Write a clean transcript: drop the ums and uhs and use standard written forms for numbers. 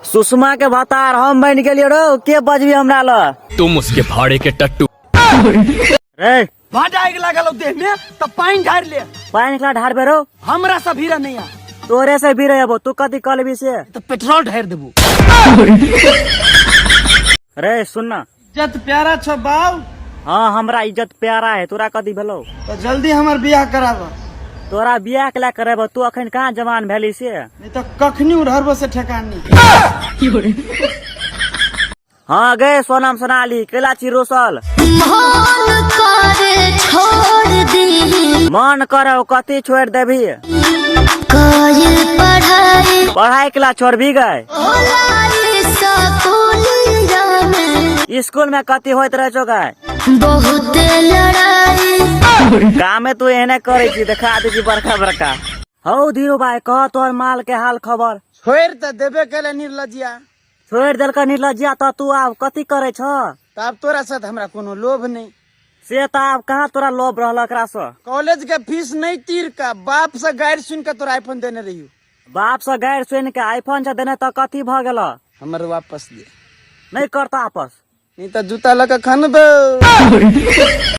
सुषमा के भतार हम बन गेलियो रो, के बजबी हमरा ल? तुम उसके भाड़े के टट्टू। रे भाटा आग लागल देह में तब पानी ढार ले। पानी निकला ढार रो, हमरा से भीड़ नहीं आ तोरे से भी रहे तू कथी कलबी से? तो पेट्रोल ढार देबू। रे सुन न, इज्जत प्यारा छ बाऊ। हाँ हमरा इज्जत प्यारा है, तोरा कथी भेलो? तो जल्दी हमर बियाह कराब, तोरा बियाह के ला करेब, तू अखन कहाँ जवान भेली से? नहीं तो कखनी उड़हरबो से ठेकान नहीं। हाँ गए सोनम सोनाली केला चिरोसल मन करे कथी छोड़ देभी? पढ़ाई के ला छोड़ भी गए। स्कूल में कथी होत रहे छो गए? बहुत लड़ाई काम में तू एहने करे छी, देखा दे बड़का बड़का। हौ धीरू भाई कह तोर माल के हाल खबर। छोड़ तो देबे केले निर्लजिया, छोड़ देलक निर्लजिया, तो तू आब कथी करे छ? तब तोरा साथ हमरा कोनो लोभ नहीं। से तो आब कहाँ तोरा लोभ रहल एकरा से? कॉलेज के फीस नहीं तीर का बाप से गायर सुन के तोरा आईफोन देने रही। बाप से गैर सुन के आईफोन से देने तो कथी भ गेल? हमर वापस दे, नहीं करता आपस। नहीं तो जूता लगा खान दो।